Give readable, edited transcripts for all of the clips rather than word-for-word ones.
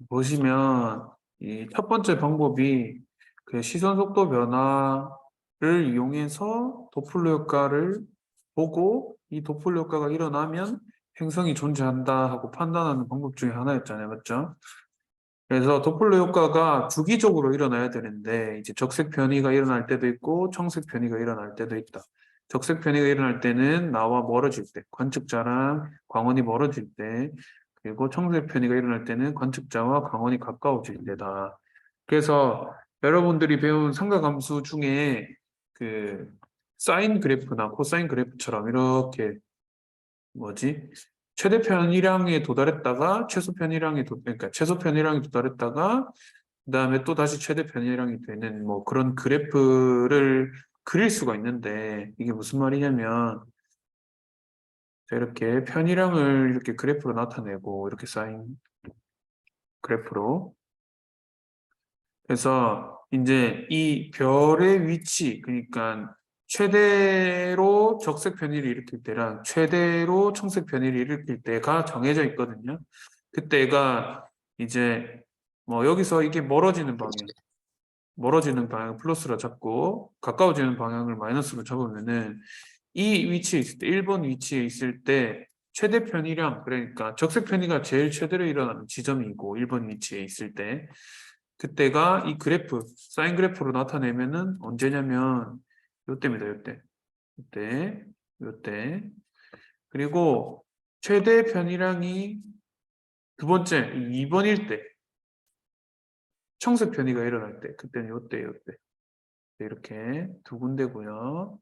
보시면 이 첫 번째 방법이 그 시선 속도 변화를 이용해서 도플러 효과를 보고 이 도플러 효과가 일어나면 행성이 존재한다 하고 판단하는 방법 중에 하나였잖아요. 맞죠? 그래서 도플러 효과가 주기적으로 일어나야 되는데 이제 적색 변이가 일어날 때도 있고 청색 변이가 일어날 때도 있다. 적색 변이가 일어날 때는 나와 멀어질 때, 관측자랑 광원이 멀어질 때, 그리고 청색 변이가 일어날 때는 관측자와 광원이 가까워질 때다. 그래서 여러분들이 배운 삼각함수 중에 그 사인 그래프나 코사인 그래프처럼 이렇게 뭐지? 최대 편이량에 도달했다가 최소 편이량에 그러니까 최소 편이량에 도달했다가 그다음에 또 다시 최대 편이량이 되는 뭐 그런 그래프를 그릴 수가 있는데 이게 무슨 말이냐면 자, 이렇게 편이량을 이렇게 그래프로 나타내고 이렇게 쌓인 그래프로 그래서 이제 이 별의 위치 그러니까 최대로 적색 편의를 일으킬 때랑 최대로 청색 편의를 일으킬 때가 정해져 있거든요. 그때가 이제 뭐 여기서 이게 멀어지는 방향 플러스로 잡고 가까워지는 방향을 마이너스로 잡으면은 이 위치에 있을 때 1번 위치에 있을 때 최대 편이량 그러니까 적색 편이가 제일 최대로 일어나는 지점이고 1번 위치에 있을 때 그때가 이 그래프 사인 그래프로 나타내면은 언제냐면 요때입니다. 요때 그리고 최대 편이량이 두 번째 2번일 때 청색 편이가 일어날 때 그때는 요때 이렇게 두 군데고요.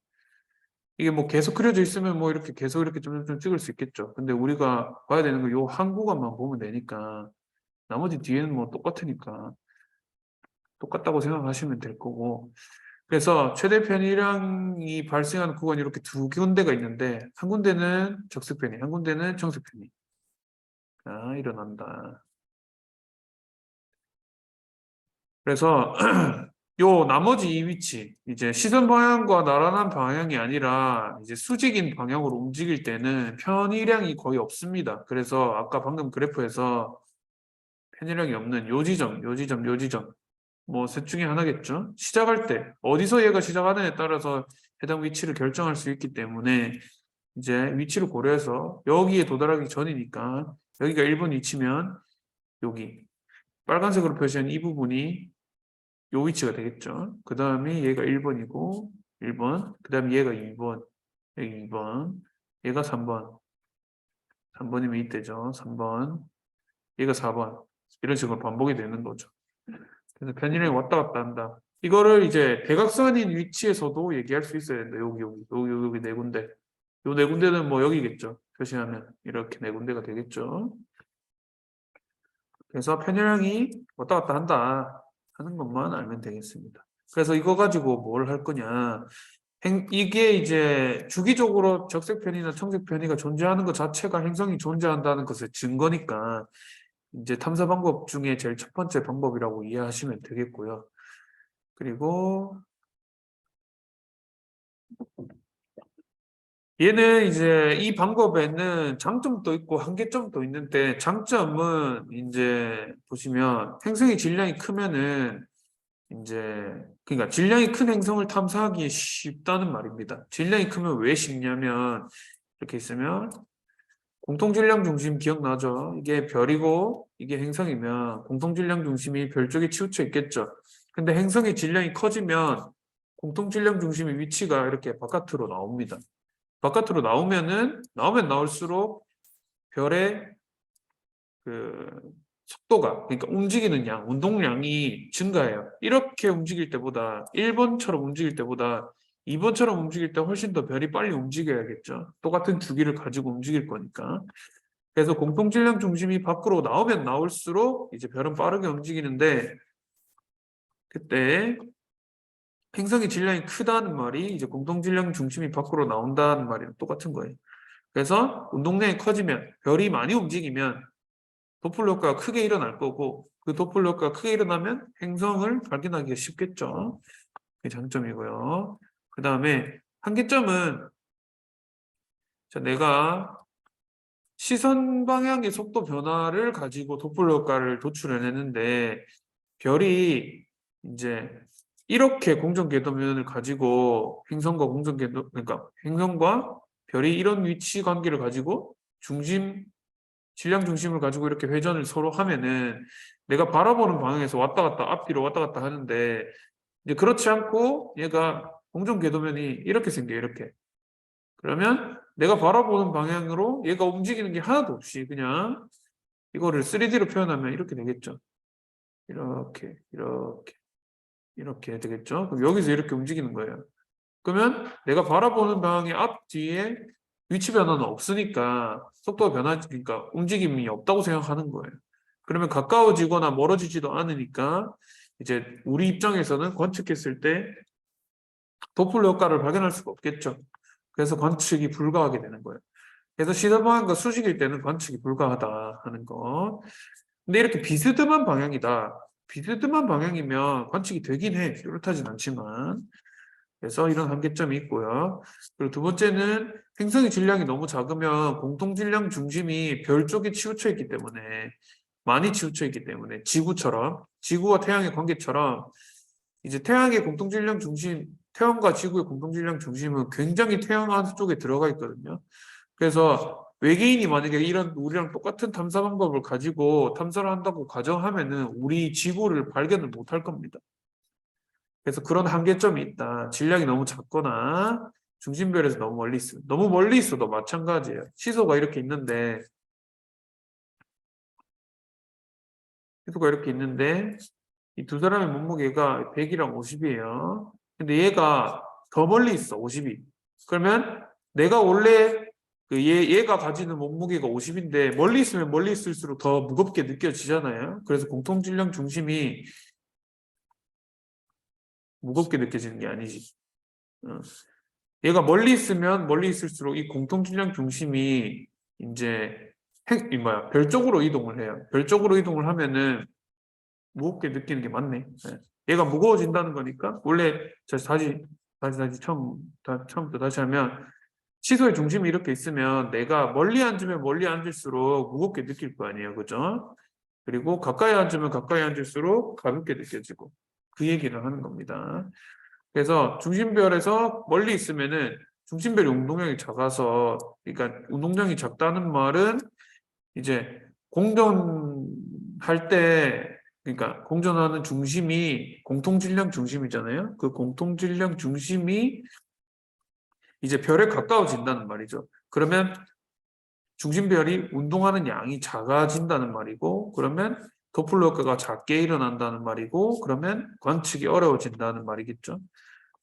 이게 뭐 계속 그려져 있으면 뭐 이렇게 계속 이렇게 좀 찍을 수 있겠죠. 근데 우리가 봐야 되는 거 요 한 구간만 보면 되니까 나머지 뒤에는 뭐 똑같으니까 똑같다고 생각하시면 될 거고. 그래서 최대 편이량이 발생하는 구간이 이렇게 두 군데가 있는데 한 군데는 적색 편이, 한 군데는 청색 편이 일어난다. 그래서 요 나머지 이 위치 이제 시선 방향과 나란한 방향이 아니라 이제 수직인 방향으로 움직일 때는 편의량이 거의 없습니다. 그래서 아까 방금 그래프에서 편의량이 없는 요 지점 뭐 셋 중에 하나겠죠. 시작할 때 어디서 얘가 시작하느냐에 따라서 해당 위치를 결정할 수 있기 때문에 이제 위치를 고려해서 여기에 도달하기 전이니까 여기가 1번 위치면 여기 빨간색으로 표시한 이 부분이 요 위치가 되겠죠. 그 다음에 얘가 1번이고 1번 그 다음에 얘가 2번 여기 2번 얘가 3번이면 이때죠. 3번 얘가 4번 이런 식으로 반복이 되는 거죠. 그래서 편의량이 왔다 갔다 한다. 이거를 이제 대각선인 위치에서도 얘기할 수 있어야 된다. 여기 네 군데. 요 네 군데는 뭐 여기겠죠. 표시하면 이렇게 네 군데가 되겠죠. 그래서 편의량이 왔다 갔다 한다 하는 것만 알면 되겠습니다. 그래서 이거 가지고 뭘 할 거냐. 이게 이제 주기적으로 적색 편의나 청색 편의가 존재하는 것 자체가 행성이 존재한다는 것의 증거니까 이제 탐사 방법 중에 제일 첫 번째 방법이라고 이해하시면 되겠고요. 그리고 얘는 이제 이 방법에는 장점도 있고 한계점도 있는데 장점은 이제 보시면 행성의 질량이 크면은 이제 그러니까 질량이 큰 행성을 탐사하기 쉽다는 말입니다. 질량이 크면 왜 쉽냐면 이렇게 있으면 공통질량 중심 기억나죠? 이게 별이고 이게 행성이면 공통질량 중심이 별 쪽에 치우쳐 있겠죠. 근데 행성의 질량이 커지면 공통질량 중심의 위치가 이렇게 바깥으로 나옵니다. 바깥으로 나오면 나올수록 별의 그 속도가, 그러니까 움직이는 양, 운동량이 증가해요. 이렇게 움직일 때보다 1번처럼 움직일 때보다 2번처럼 움직일 때 훨씬 더 별이 빨리 움직여야겠죠. 똑같은 주기를 가지고 움직일 거니까. 그래서 공통질량 중심이 밖으로 나오면 나올수록 이제 별은 빠르게 움직이는데 그때 행성의 질량이 크다는 말이 이제 공통질량 중심이 밖으로 나온다는 말이랑 똑같은 거예요. 그래서 운동량이 커지면 별이 많이 움직이면 도플러 효과가 크게 일어날 거고 그 도플러 효과가 크게 일어나면 행성을 발견하기가 쉽겠죠. 그게 장점이고요. 그 다음에 한계점은 자, 내가 시선 방향의 속도 변화를 가지고 도플러 효과를 도출해내는데 별이 이제 이렇게 공전궤도면을 가지고 행성과 공전궤도 그러니까 행성과 별이 이런 위치 관계를 가지고 질량 중심을 가지고 이렇게 회전을 서로 하면은 내가 바라보는 방향에서 왔다 갔다 앞뒤로 왔다 갔다 하는데 이제 그렇지 않고 얘가 공전궤도면이 이렇게 생겨요. 이렇게. 그러면 내가 바라보는 방향으로 얘가 움직이는 게 하나도 없이 그냥 이거를 3D로 표현하면 이렇게 되겠죠. 이렇게, 이렇게, 이렇게 되겠죠. 그럼 여기서 이렇게 움직이는 거예요. 그러면 내가 바라보는 방향의 앞뒤에 위치 변화는 없으니까 속도가 그러니까 움직임이 없다고 생각하는 거예요. 그러면 가까워지거나 멀어지지도 않으니까 이제 우리 입장에서는 관측했을 때 도플러 효과를 발견할 수가 없겠죠. 그래서 관측이 불가하게 되는 거예요. 그래서 시선 방향과 수직일 때는 관측이 불가하다 하는 거. 근데 이렇게 비스듬한 방향이다. 비스듬한 방향이면 관측이 되긴 해. 뚜렷하진 않지만. 그래서 이런 한계점이 있고요. 그리고 두 번째는 행성의 질량이 너무 작으면 공통 질량 중심이 별 쪽에 치우쳐 있기 때문에 많이 치우쳐 있기 때문에 지구와 태양의 관계처럼 이제 태양의 공통 질량 중심, 태양과 지구의 공통 질량 중심은 굉장히 태양 안쪽에 들어가 있거든요. 그래서 외계인이 만약에 이런 우리랑 똑같은 탐사 방법을 가지고 탐사를 한다고 가정하면은 우리 지구를 발견을 못할 겁니다. 그래서 그런 한계점이 있다. 질량이 너무 작거나 중심별에서 너무 멀리 있어. 너무 멀리 있어도 마찬가지예요. 시소가 이렇게 있는데 이 두 사람의 몸무게가 100이랑 50이에요. 근데 얘가 더 멀리 있어. 50이. 그러면 내가 원래 얘가 가지는 몸무게가 50인데 멀리 있으면 멀리 있을수록 더 무겁게 느껴지잖아요. 그래서 공통질량 중심이 무겁게 느껴지는 게 아니지. 어. 얘가 멀리 있으면 멀리 있을수록 이 공통질량 중심이 이제 별 쪽으로 이동을 해요. 별 쪽으로 이동을 하면은 무겁게 느끼는 게 맞네. 네. 얘가 무거워진다는 거니까 원래 처음부터 다시 하면 시소의 중심이 이렇게 있으면 내가 멀리 앉으면 멀리 앉을수록 무겁게 느낄 거 아니에요. 그죠? 그리고 가까이 앉으면 가까이 앉을수록 가볍게 느껴지고 그 얘기를 하는 겁니다. 그래서 중심별에서 멀리 있으면은 중심별이 운동량이 작아서 그러니까 운동량이 작다는 말은 이제 공전할 때 그러니까 공전하는 중심이 공통질량 중심이잖아요. 그 공통질량 중심이 이제 별에 가까워진다는 말이죠. 그러면 중심별이 운동하는 양이 작아진다는 말이고 그러면 도플러 효과가 작게 일어난다는 말이고 그러면 관측이 어려워진다는 말이겠죠.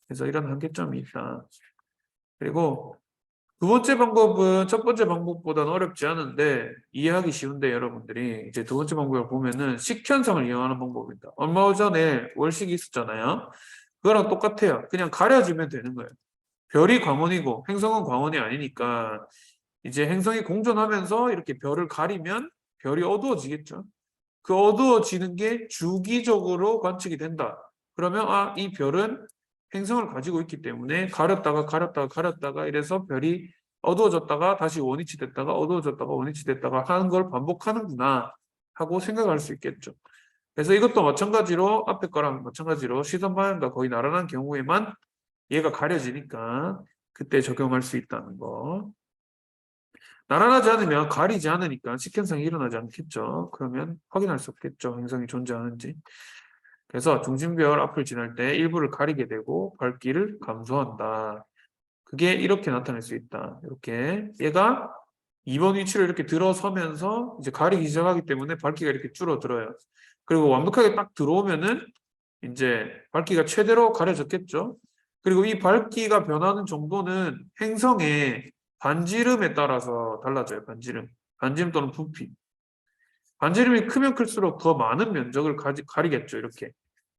그래서 이런 한계점이 있다. 그리고 두 번째 방법은 첫 번째 방법보다는 어렵지 않은데 이해하기 쉬운데 여러분들이 이제 두 번째 방법을 보면은 식현상을 이용하는 방법입니다. 얼마 전에 월식이 있었잖아요. 그거랑 똑같아요. 그냥 가려지면 되는 거예요. 별이 광원이고 행성은 광원이 아니니까 이제 행성이 공전하면서 이렇게 별을 가리면 별이 어두워지겠죠. 그 어두워지는 게 주기적으로 관측이 된다. 그러면 이 별은 행성을 가지고 있기 때문에 가렸다가 이래서 별이 어두워졌다가 다시 원위치 됐다가 어두워졌다가 원위치 됐다가 하는 걸 반복하는구나 하고 생각할 수 있겠죠. 그래서 이것도 마찬가지로 앞에 거랑 마찬가지로 시선 방향과 거의 나란한 경우에만 얘가 가려지니까 그때 적용할 수 있다는 거. 나란하지 않으면 가리지 않으니까 식현상이 일어나지 않겠죠. 그러면 확인할 수 없겠죠. 행성이 존재하는지. 그래서 중심별 앞을 지날 때 일부를 가리게 되고 밝기를 감소한다. 그게 이렇게 나타날 수 있다. 이렇게 얘가 2번 위치로 이렇게 들어서면서 이제 가리기 시작하기 때문에 밝기가 이렇게 줄어들어요. 그리고 완벽하게 딱 들어오면은 이제 밝기가 최대로 가려졌겠죠. 그리고 이 밝기가 변하는 정도는 행성의 반지름에 따라서 달라져요. 반지름 또는 부피. 반지름이 크면 클수록 더 많은 면적을 가리겠죠.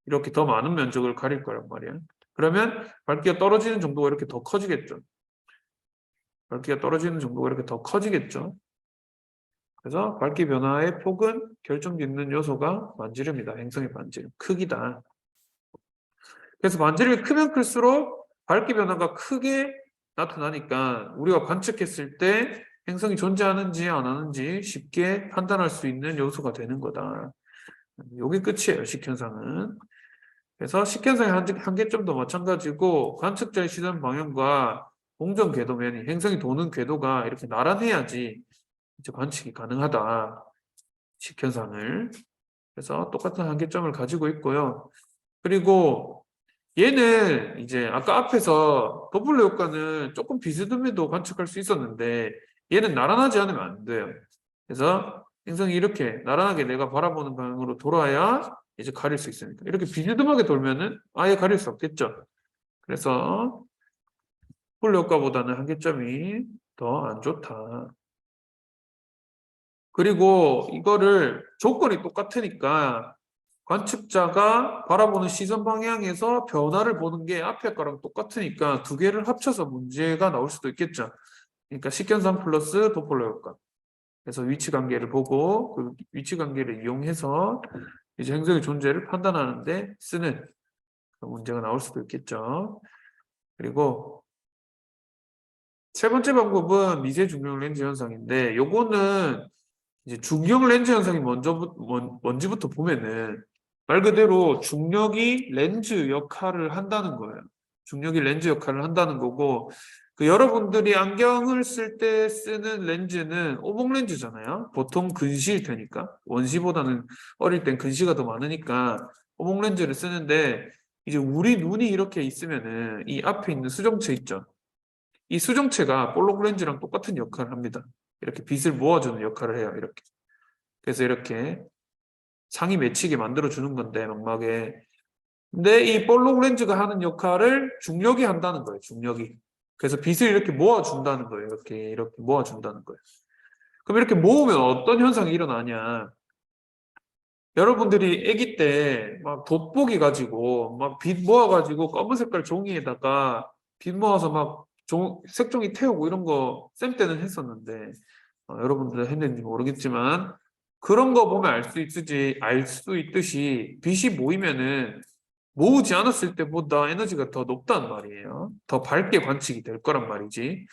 이렇게 더 많은 면적을 가릴 거란 말이야. 그러면 밝기가 떨어지는 정도가 이렇게 더 커지겠죠. 밝기가 떨어지는 정도가 이렇게 더 커지겠죠. 그래서 밝기 변화의 폭은 결정짓는 요소가 반지름이다. 행성의 반지름, 크기다. 그래서 반지름이 크면 클수록 밝기 변화가 크게 나타나니까 우리가 관측했을 때 행성이 존재하는지 안 하는지 쉽게 판단할 수 있는 요소가 되는 거다. 요게 끝이에요, 식현상은. 그래서 식현상의 한계점도 마찬가지고 관측자의 시선 방향과 공전 궤도면이 행성이 도는 궤도가 이렇게 나란해야지 이제 관측이 가능하다. 식현상을. 그래서 똑같은 한계점을 가지고 있고요. 그리고 얘는 이제 아까 앞에서 도플러 효과는 조금 비스듬해도 관측할 수 있었는데 얘는 나란하지 않으면 안 돼요. 그래서 행성이 이렇게 나란하게 내가 바라보는 방향으로 돌아야 이제 가릴 수 있으니까. 이렇게 비스듬하게 돌면은 아예 가릴 수 없겠죠. 그래서 도플러 효과보다는 한계점이 더 안 좋다. 그리고 이거를 조건이 똑같으니까 관측자가 바라보는 시선 방향에서 변화를 보는 게 앞에 거랑 똑같으니까 두 개를 합쳐서 문제가 나올 수도 있겠죠. 그러니까 식견상 플러스 도플러 효과. 그래서 위치 관계를 보고 그 위치 관계를 이용해서 이제 행성의 존재를 판단하는데 쓰는 문제가 나올 수도 있겠죠. 그리고 세 번째 방법은 미세 중력 렌즈 현상인데 요거는 이제 중력 렌즈 현상이 뭔지부터 보면은 말 그대로 중력이 렌즈 역할을 한다는 거예요. 중력이 렌즈 역할을 한다는 거고 그 여러분들이 안경을 쓸 때 쓰는 렌즈는 오목 렌즈잖아요. 보통 근시일 테니까 원시보다는 어릴 땐 근시가 더 많으니까 오목 렌즈를 쓰는데 이제 우리 눈이 이렇게 있으면은 이 앞에 있는 수정체 있죠. 이 수정체가 볼록 렌즈랑 똑같은 역할을 합니다. 이렇게 빛을 모아주는 역할을 해요. 이렇게. 그래서 이렇게 상이 맺히게 만들어주는 건데 망막에. 근데 이 볼록 렌즈가 하는 역할을 중력이 한다는 거예요. 중력이. 그래서 빛을 이렇게 모아준다는 거예요. 이렇게 모아준다는 거예요. 그럼 이렇게 모으면 어떤 현상이 일어나냐? 여러분들이 아기 때 막 돋보기 가지고 막 빛 모아가지고 검은 색깔 종이에다가 빛 모아서 막 색종이 태우고 이런 거 쌤 때는 했었는데 여러분들 했는지 모르겠지만 그런 거 보면 알 수 있듯이 빛이 모이면은 모으지 않았을 때보다 에너지가 더 높단 말이에요. 더 밝게 관측이 될 거란 말이지.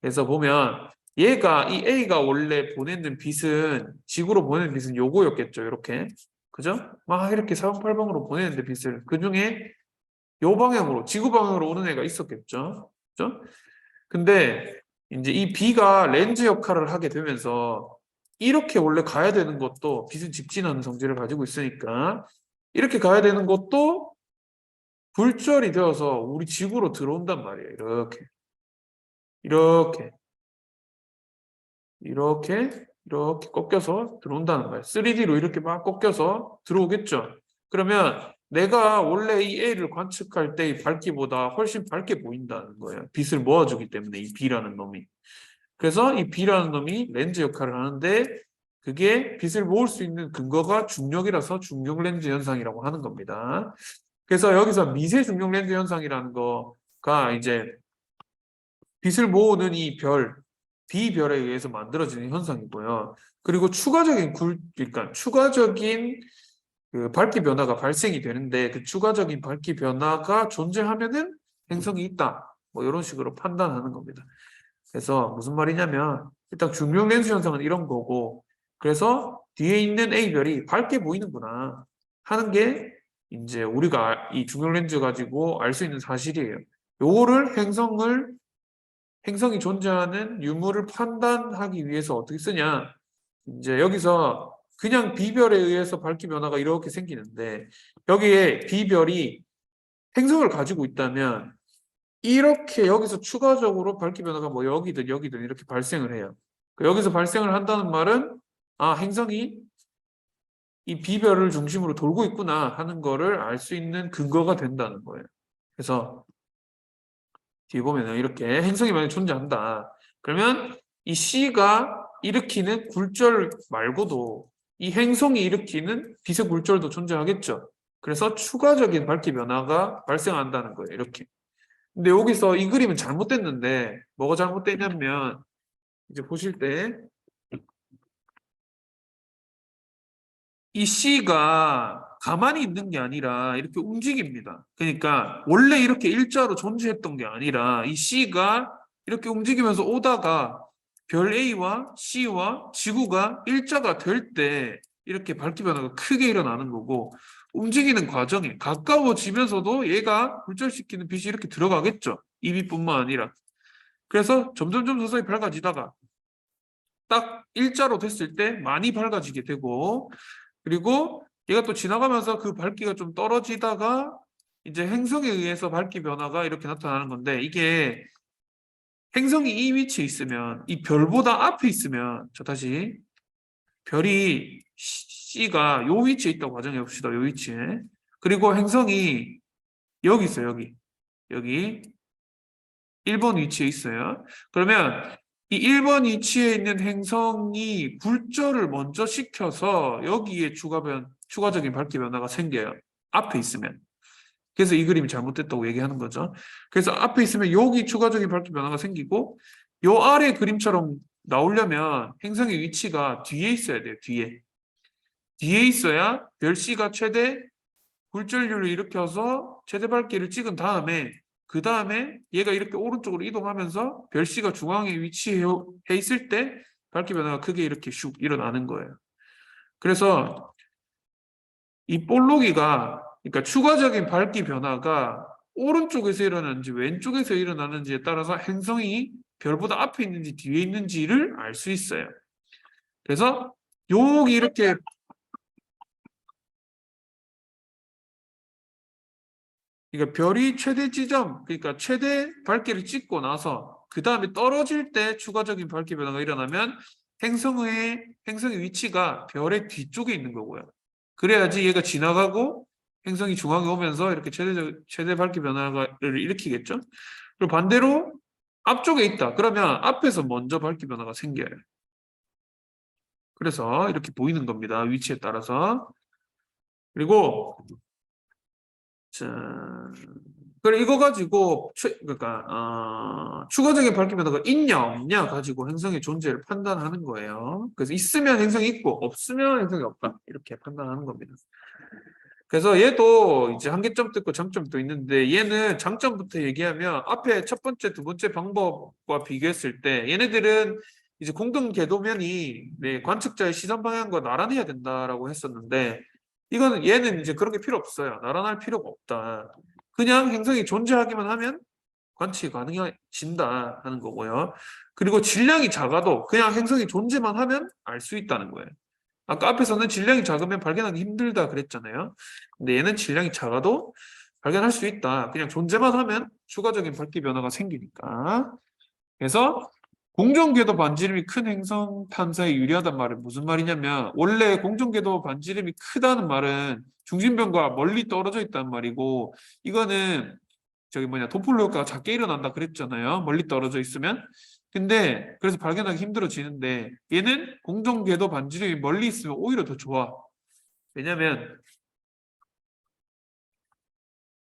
그래서 보면 이 A가 원래 보내는 빛은 지구로 보내는 빛은 요거였겠죠. 이렇게. 그죠? 막 이렇게 사방팔방으로 보내는데 빛을 그중에 요 방향으로 지구 방향으로 오는 애가 있었겠죠. 그죠? 근데 이제 이 B가 렌즈 역할을 하게 되면서 이렇게 원래 가야 되는 것도 빛은 직진하는 성질을 가지고 있으니까 이렇게 가야 되는 것도 굴절이 되어서 우리 지구로 들어온단 말이에요. 이렇게 이렇게 꺾여서 들어온다는 거예요. 3D로 이렇게 막 꺾여서 들어오겠죠. 그러면 내가 원래 이 A를 관측할 때의 밝기보다 훨씬 밝게 보인다는 거예요. 빛을 모아주기 때문에 이 B라는 놈이. 그래서 이 B라는 놈이 렌즈 역할을 하는데 그게 빛을 모을 수 있는 근거가 중력이라서 중력 렌즈 현상이라고 하는 겁니다. 그래서 여기서 미세 중력 렌즈 현상이라는 거가 이제 빛을 모으는 이 B별에 의해서 만들어지는 현상이고요. 그리고 그러니까 추가적인 그 밝기 변화가 발생이 되는데 그 추가적인 밝기 변화가 존재하면은 행성이 있다. 뭐 이런 식으로 판단하는 겁니다. 그래서 무슨 말이냐면 일단 중력 렌즈 현상은 이런 거고 그래서 뒤에 있는 A별이 밝게 보이는구나 하는 게 이제 우리가 이 중력 렌즈 가지고 알 수 있는 사실이에요. 요거를 행성이 존재하는 유무를 판단하기 위해서 어떻게 쓰냐? 이제 여기서 그냥 B별에 의해서 밝기 변화가 이렇게 생기는데 여기에 B별이 행성을 가지고 있다면 이렇게 여기서 추가적으로 밝기 변화가 뭐 여기든 이렇게 발생을 해요. 여기서 발생을 한다는 말은 행성이 이 B별을 중심으로 돌고 있구나 하는 거를 알 수 있는 근거가 된다는 거예요. 그래서 뒤에 보면 이렇게 행성이 만약 존재한다. 그러면 이 C가 일으키는 굴절 말고도 이 행성이 일으키는 빛의 굴절도 존재하겠죠. 그래서 추가적인 밝기 변화가 발생한다는 거예요. 이렇게. 근데 여기서 이 그림은 잘못됐는데 뭐가 잘못됐냐면 이제 보실 때 이 C가 가만히 있는 게 아니라 이렇게 움직입니다. 그러니까 원래 이렇게 일자로 존재했던 게 아니라 이 C가 이렇게 움직이면서 오다가 별 A와 C와 지구가 일자가 될 때 이렇게 밝기 변화가 크게 일어나는 거고, 움직이는 과정에 가까워지면서도 얘가 굴절시키는 빛이 이렇게 들어가겠죠. 이 빛뿐만 아니라. 그래서 점점점 서서히 밝아지다가 딱 일자로 됐을 때 많이 밝아지게 되고, 그리고 얘가 또 지나가면서 그 밝기가 좀 떨어지다가 이제 행성에 의해서 밝기 변화가 이렇게 나타나는 건데, 이게 행성이 이 위치에 있으면, 이 별보다 앞에 있으면, 저 다시 별이 C가 요 위치에 있다고 가정해 봅시다. 요 위치에. 그리고 행성이 여기 있어요. 여기 1번 위치에 있어요. 그러면 이 1번 위치에 있는 행성이 굴절을 먼저 시켜서 여기에 추가적인 밝기 변화가 생겨요. 앞에 있으면. 그래서 이 그림이 잘못됐다고 얘기하는 거죠. 그래서 앞에 있으면 여기 추가적인 밝기 변화가 생기고, 요 아래 그림처럼 나오려면 행성의 위치가 뒤에 있어야 돼요. 뒤에 있어야 별 C가 최대 굴절률을 일으켜서 최대 밝기를 찍은 다음에, 그 다음에 얘가 이렇게 오른쪽으로 이동하면서 별 C가 중앙에 위치해 있을 때 밝기 변화가 크게 이렇게 슉 일어나는 거예요. 그래서 이 볼록이가, 그러니까 추가적인 밝기 변화가 오른쪽에서 일어나는지 왼쪽에서 일어나는지에 따라서 행성이 별보다 앞에 있는지 뒤에 있는지를 알 수 있어요. 그래서 여기 이렇게, 그러니까 별이 최대 지점, 그러니까 최대 밝기를 찍고 나서 그 다음에 떨어질 때 추가적인 밝기 변화가 일어나면 행성의 위치가 별의 뒤쪽에 있는 거고요. 그래야지 얘가 지나가고 행성이 중앙에 오면서 이렇게 최대 밝기 변화를 일으키겠죠. 그리고 반대로 앞쪽에 있다. 그러면 앞에서 먼저 밝기 변화가 생겨요. 그래서 이렇게 보이는 겁니다. 위치에 따라서. 그리고 자, 그래 이거 가지고 그러니까 추가적인 밝기 변화가 있냐 없냐 가지고 행성의 존재를 판단하는 거예요. 그래서 있으면 행성이 있고 없으면 행성이 없다 이렇게 판단하는 겁니다. 그래서 얘도 이제 한계점도 있고 장점도 있는데, 얘는 장점부터 얘기하면 앞에 첫 번째, 두 번째 방법과 비교했을 때 얘네들은 이제 공동 궤도면이 관측자의 시선 방향과 나란해야 된다라고 했었는데, 이거는 얘는 이제 그런 게 필요 없어요. 나란할 필요가 없다. 그냥 행성이 존재하기만 하면 관측이 가능해진다 하는 거고요. 그리고 질량이 작아도 그냥 행성이 존재만 하면 알 수 있다는 거예요. 아까 앞에서는 질량이 작으면 발견하기 힘들다 그랬잖아요. 근데 얘는 질량이 작아도 발견할 수 있다. 그냥 존재만 하면 추가적인 밝기 변화가 생기니까. 그래서 공정궤도 반지름이 큰 행성 탐사에 유리하단 말은 무슨 말이냐면, 원래 공정궤도 반지름이 크다는 말은 중심변과 멀리 떨어져 있다는 말이고, 이거는 도플러 효과가 작게 일어난다 그랬잖아요. 멀리 떨어져 있으면. 근데 그래서 발견하기 힘들어지는데, 얘는 공정궤도 반지름이 멀리 있으면 오히려 더 좋아. 왜냐면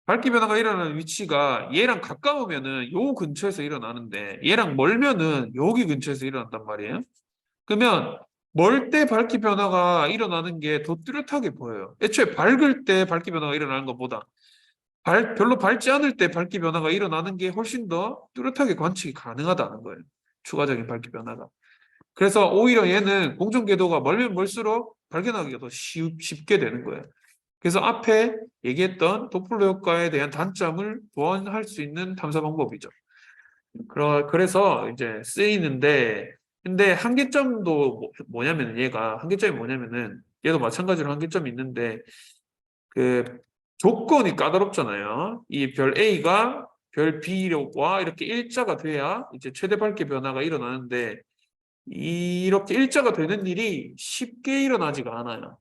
밝기 변화가 일어나는 위치가 얘랑 가까우면은 요 근처에서 일어나는데, 얘랑 멀면은 여기 근처에서 일어난단 말이에요. 그러면 멀 때 밝기 변화가 일어나는 게 더 뚜렷하게 보여요. 애초에 밝을 때 밝기 변화가 일어나는 것보다 별로 밝지 않을 때 밝기 변화가 일어나는 게 훨씬 더 뚜렷하게 관측이 가능하다는 거예요. 추가적인 밝기 변화가. 그래서 오히려 얘는 공정궤도가 멀면 멀수록 발견하기가 더 쉽게 되는 거예요. 그래서 앞에 얘기했던 도플러 효과에 대한 단점을 보완할 수 있는 탐사 방법이죠. 그래서 이제 쓰이는데, 근데 한계점도 뭐냐면, 한계점이 뭐냐면은 얘도 마찬가지로 한계점이 있는데, 그 조건이 까다롭잖아요. 이 별 A가 별 B와 이렇게 일자가 돼야 이제 최대 밝기 변화가 일어나는데, 이렇게 일자가 되는 일이 쉽게 일어나지가 않아요.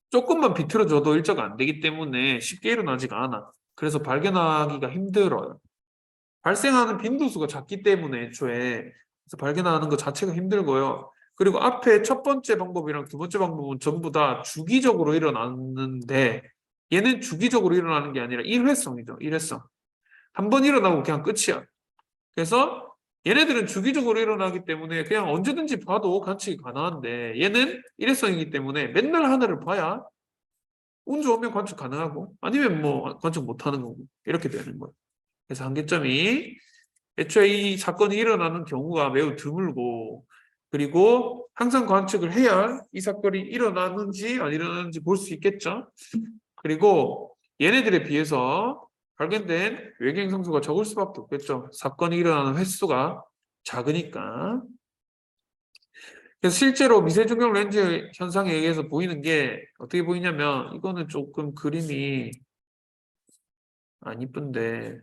조금만 비틀어줘도 일자가 안 되기 때문에 쉽게 일어나지가 않아. 그래서 발견하기가 힘들어요. 발생하는 빈도수가 작기 때문에 애초에 그래서 발견하는 것 자체가 힘들고요. 그리고 앞에 첫 번째 방법이랑 두 번째 방법은 전부 다 주기적으로 일어났는데, 얘는 주기적으로 일어나는 게 아니라 일회성이죠. 일회성. 한 번 일어나고 그냥 끝이야. 그래서 얘네들은 주기적으로 일어나기 때문에 그냥 언제든지 봐도 관측이 가능한데, 얘는 일회성이기 때문에 맨날 하늘을 봐야 운 좋으면 관측 가능하고 아니면 뭐 관측 못하는 거고 이렇게 되는 거예요. 그래서 한계점이 애초에 이 사건이 일어나는 경우가 매우 드물고, 그리고 항상 관측을 해야 이 사건이 일어나는지 안 일어나는지 볼 수 있겠죠. 그리고 얘네들에 비해서 발견된 외계행 성수가 적을 수밖에 없겠죠. 사건이 일어나는 횟수가 작으니까. 그래서 실제로 미세중력 렌즈 현상에 의해서 보이는 게 어떻게 보이냐면, 이거는 조금 그림이 안 이쁜데,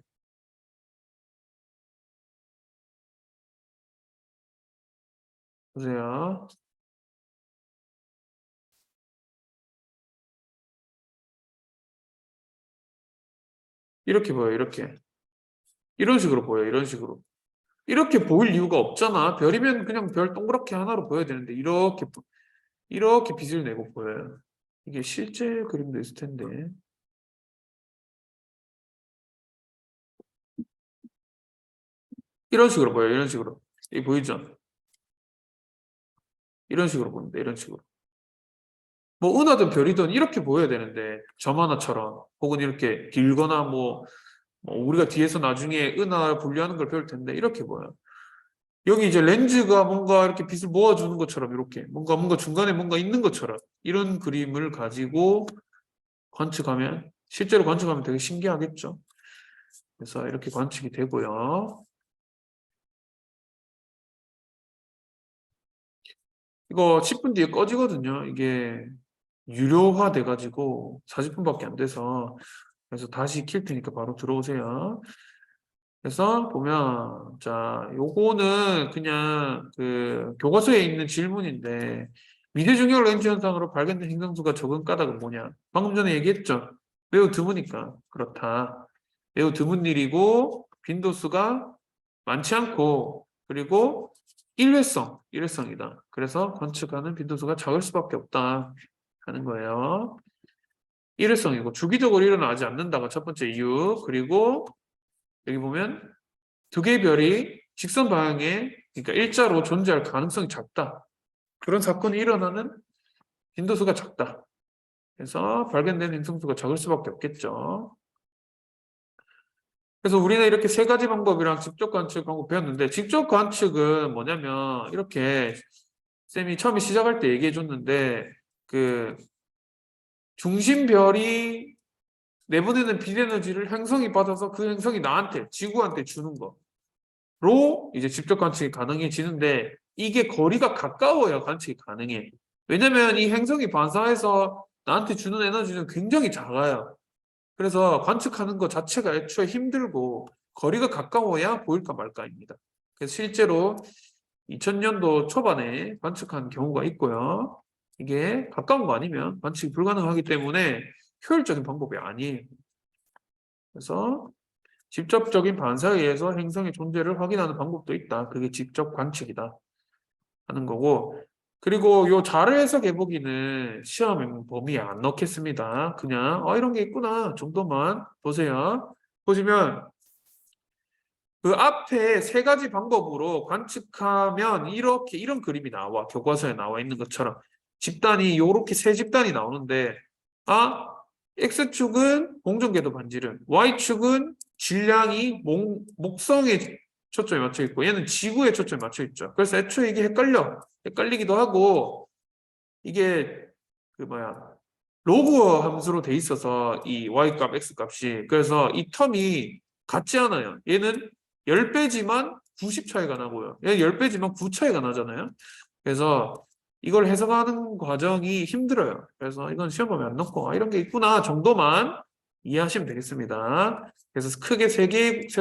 보세요. 이렇게 보여요. 이렇게. 이런 식으로 보여요. 이런 식으로. 이렇게 보일 이유가 없잖아. 별이면 그냥 별 동그랗게 하나로 보여야 되는데, 이렇게 빛을 내고 보여요. 이게 실제 그림도 있을 텐데. 이런 식으로 보여요. 이런 식으로. 이 보이죠? 이런 식으로 보는데, 이런 식으로. 뭐 은하든 별이든 이렇게 보여야 되는데, 점 하나처럼 혹은 이렇게 길거나 뭐 우리가 뒤에서 나중에 은하 분류하는 걸 배울 텐데 이렇게 보여요. 여기 이제 렌즈가 뭔가 이렇게 빛을 모아주는 것처럼, 이렇게 뭔가 중간에 뭔가 있는 것처럼 이런 그림을 가지고 관측하면, 실제로 관측하면 되게 신기하겠죠. 그래서 이렇게 관측이 되고요. 이거 10분 뒤에 꺼지거든요. 이게 유료화 돼가지고 40분밖에 안 돼서, 그래서 다시 킬 테니까 바로 들어오세요. 그래서 보면, 자, 요거는 그냥 그 교과서에 있는 질문인데, 미세중력 렌즈 현상으로 발견된 행성수가 적은 까닭은 뭐냐? 방금 전에 얘기했죠. 매우 드무니까 그렇다. 매우 드문 일이고 빈도수가 많지 않고, 그리고 일회성이다. 그래서 관측하는 빈도수가 작을 수밖에 없다 하는 거예요. 일회성이고 주기적으로 일어나지 않는다가 첫 번째 이유. 그리고 여기 보면 두 개의 별이 직선 방향에, 그러니까 일자로 존재할 가능성이 작다. 그런 사건이 일어나는 빈도수가 작다. 그래서 발견된 행성수가 작을 수밖에 없겠죠. 그래서 우리는 이렇게 세 가지 방법이랑 직접 관측 방법 배웠는데, 직접 관측은 뭐냐면 이렇게 쌤이 처음에 시작할 때 얘기해 줬는데, 그 중심별이 내보내는 빛에너지를 행성이 받아서 그 행성이 나한테, 지구한테 주는 거로 이제 직접 관측이 가능해지는데, 이게 거리가 가까워야 관측이 가능해. 왜냐면 이 행성이 반사해서 나한테 주는 에너지는 굉장히 작아요. 그래서 관측하는 것 자체가 애초에 힘들고 거리가 가까워야 보일까 말까입니다. 그래서 실제로 2000년도 초반에 관측한 경우가 있고요. 이게 가까운 거 아니면 관측이 불가능하기 때문에 효율적인 방법이 아니에요. 그래서 직접적인 반사에 의해서 행성의 존재를 확인하는 방법도 있다. 그게 직접 관측이다 하는 거고, 그리고 요 자료 해석 해보기는 시험에 범위에 안 넣겠습니다. 그냥 이런 게 있구나 정도만 보세요. 보시면 그 앞에 세 가지 방법으로 관측하면 이렇게 이런 그림이 나와. 교과서에 나와 있는 것처럼 집단이 요렇게 세 집단이 나오는데, 아, X축은 공전궤도 반지름, Y축은 질량이 목성에 초점이 맞춰 있고 얘는 지구에 초점이 맞춰 있죠. 그래서 애초에 이게 헷갈리기도 하고, 이게 그 로그 함수로 돼 있어서 이 y값 x값이, 그래서 이 텀이 같지 않아요. 얘는 10배지만 90 차이가 나고요. 얘는 10배지만 9 차이가 나잖아요. 그래서 이걸 해석하는 과정이 힘들어요. 그래서 이건 시험 보면 안 넣고 이런 게 있구나 정도만 이해하시면 되겠습니다. 그래서 크게 세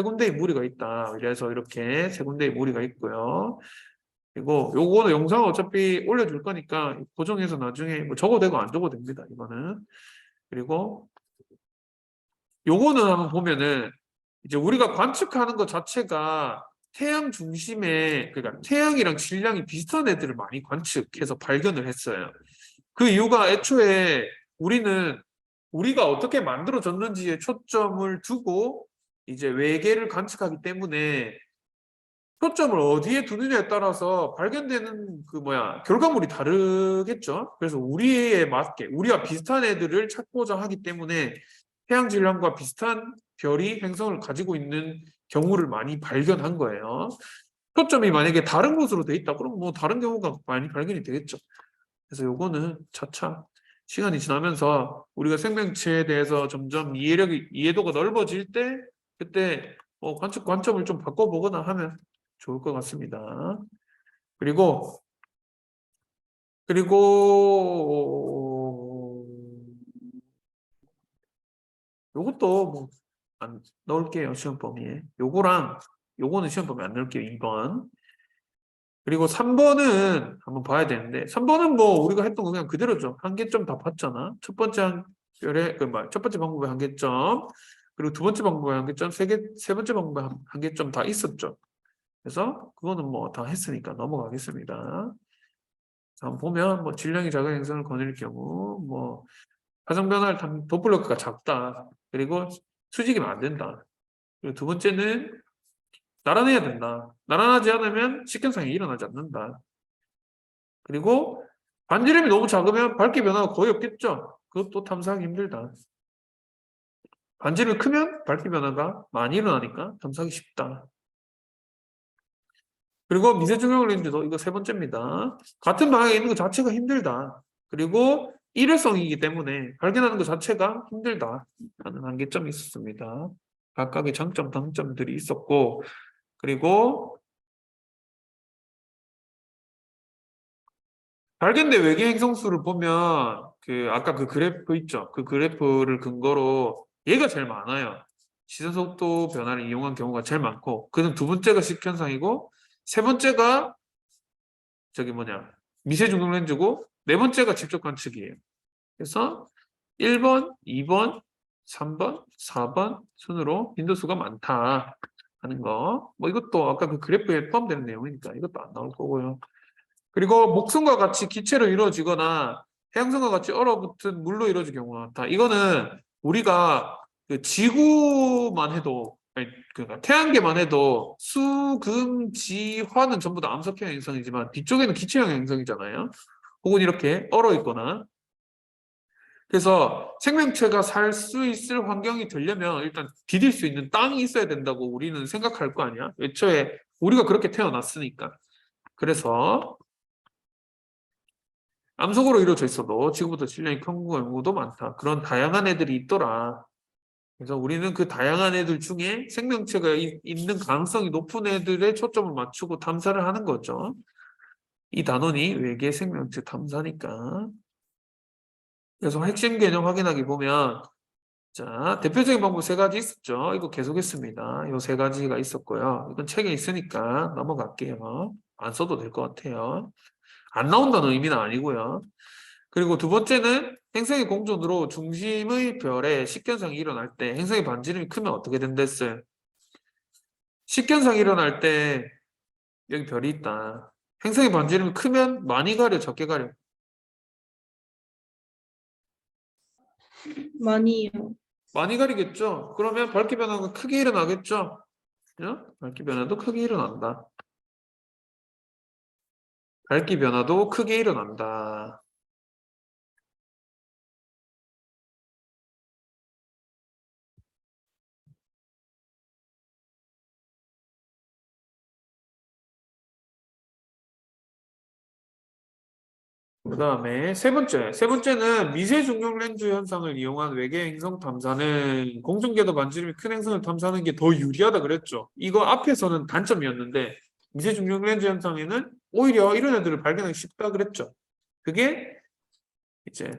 군데의 무리가 있다. 그래서 이렇게 세 군데의 무리가 있고요. 그리고 요거는 영상 어차피 올려줄 거니까 고정해서 나중에 뭐 적어도 되고 안 적어도 됩니다. 이거는. 그리고 요거는 한번 보면은 이제 우리가 관측하는 것 자체가 태양 중심에, 그러니까 태양이랑 질량이 비슷한 애들을 많이 관측해서 발견을 했어요. 그 이유가 애초에 우리는 우리가 어떻게 만들어졌는지에 초점을 두고 이제 외계를 관측하기 때문에 초점을 어디에 두느냐에 따라서 발견되는 결과물이 다르겠죠. 그래서 우리에 맞게 우리와 비슷한 애들을 찾고자 하기 때문에 태양 질량과 비슷한 별이 행성을 가지고 있는 경우를 많이 발견한 거예요. 초점이 만약에 다른 곳으로 돼 있다 그러면 뭐 다른 경우가 많이 발견이 되겠죠. 그래서 요거는 차차 시간이 지나면서 우리가 생명체에 대해서 점점 이해도가 넓어질 때 그때 관점을 좀 바꿔보거나 하면 좋을 것 같습니다. 그리고 요것도 뭐 안 넣을게요. 시험 범위에. 요거는 시험 범위에 안 넣을게요. 2번. 그리고 3번은 한번 봐야 되는데 3번은 뭐 우리가 했던 거 그냥 그대로죠. 한계점 다 봤잖아. 첫 번째 첫 번째 방법의 한계점, 그리고 두 번째 방법의 한계점, 세 번째 방법의 한계점 다 있었죠. 그래서 그거는 뭐 다 했으니까 넘어가겠습니다. 자, 한번 보면 뭐 질량이 작은 행성을 거닐 경우 뭐 화성 변화를 도플러가 작다. 그리고 수직이면 안 된다. 그리고 두 번째는 날아내야 된다. 날아나지 않으면 식견상이 일어나지 않는다. 그리고 반지름이 너무 작으면 밝기 변화가 거의 없겠죠. 그것도 탐사하기 힘들다. 반지름이 크면 밝기 변화가 많이 일어나니까 탐사하기 쉽다. 그리고 미세중력 렌즈도 이거 세 번째입니다. 같은 방향에 있는 것 자체가 힘들다. 그리고 일회성이기 때문에 발견하는 것 자체가 힘들다 하는 한계점이 있었습니다. 각각의 장점, 단점들이 있었고, 그리고 발견된 외계 행성수를 보면 아까 그 그래프 있죠? 그 그래프를 근거로 얘가 제일 많아요. 시선 속도 변화를 이용한 경우가 제일 많고, 그는 두 번째가 식현상이고, 세 번째가 미세 중력 렌즈고, 네 번째가 직접 관측이에요. 그래서 1번, 2번, 3번, 4번 순으로 빈도수가 많다 하는 거. 뭐 이것도 아까 그 그래프에 포함되는 내용이니까 이것도 안 나올 거고요. 그리고 목성과 같이 기체로 이루어지거나 해양성과 같이 얼어붙은 물로 이루어질 경우가 많다. 이거는 우리가 그 지구만 해도 그러니까 태양계만 해도 수, 금, 지, 화는 전부 다 암석형 행성이지만 뒤쪽에는 기체형 행성이잖아요. 혹은 이렇게 얼어 있거나. 그래서 생명체가 살 수 있을 환경이 되려면 일단 디딜 수 있는 땅이 있어야 된다고 우리는 생각할 거 아니야. 애초에 우리가 그렇게 태어났으니까. 그래서 암석으로 이루어져 있어도 지구보다 질량이 큰 경우도 많다. 그런 다양한 애들이 있더라. 그래서 우리는 그 다양한 애들 중에 생명체가 있는 가능성이 높은 애들에 초점을 맞추고 탐사를 하는 거죠. 이 단원이 외계 생명체 탐사니까. 그래서 핵심 개념 확인하기 보면 자, 대표적인 방법 세 가지 있었죠. 이거 계속했습니다. 이 세 가지가 있었고요. 이건 책에 있으니까 넘어갈게요. 안 써도 될 것 같아요. 안 나온다는 의미는 아니고요. 그리고 두 번째는 행성의 공전으로 중심의 별에 식견상이 일어날 때 행성의 반지름이 크면 어떻게 된댔어요? 식견상이 일어날 때 여기 별이 있다. 행성의 반지름이 크면 많이 가려, 적게 가려? 많이요. 많이 가리겠죠? 그러면 밝기 변화가 크게 일어나겠죠? 밝기 변화도 크게 일어난다. 밝기 변화도 크게 일어난다. 그 다음에 세 번째는 미세 중력 렌즈 현상을 이용한 외계 행성 탐사는 공중궤도 반지름이 큰 행성을 탐사하는 게 더 유리하다 그랬죠. 이거 앞에서는 단점이었는데 미세 중력 렌즈 현상에는 오히려 이런 애들을 발견하기 쉽다 그랬죠. 그게 이제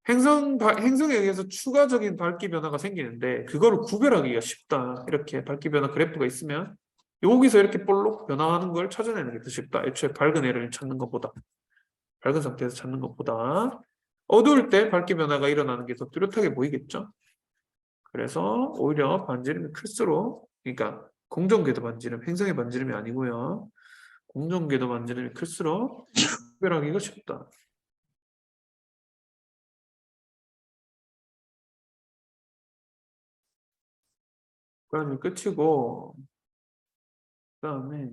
행성에 의해서 추가적인 밝기 변화가 생기는데 그거를 구별하기가 쉽다. 이렇게 밝기 변화 그래프가 있으면 여기서 이렇게 볼록 변화하는 걸 찾아내는 게 더 쉽다. 애초에 밝은 애를 찾는 것보다. 밝은 상태에서 찾는 것보다 어두울 때 밝기 변화가 일어나는 게 더 뚜렷하게 보이겠죠. 그래서 오히려 반지름이 클수록 그러니까 공정궤도 반지름, 행성의 반지름이 아니고요. 공정궤도 반지름이 클수록 구별하기가 쉽다. 그러면 끝이고 그다음에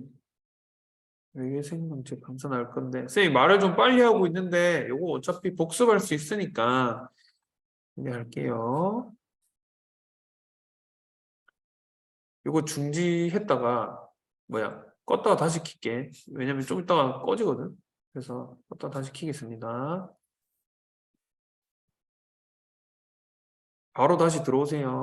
외계 생명체 감사 나올 건데 선생님 말을 좀 빨리 하고 있는데 이거 어차피 복습할 수 있으니까 이제 할게요. 요거 중지했다가 껐다가 다시 킬게. 왜냐면 좀 이따가 꺼지거든. 그래서 껐다가 다시 키겠습니다. 바로 다시 들어오세요.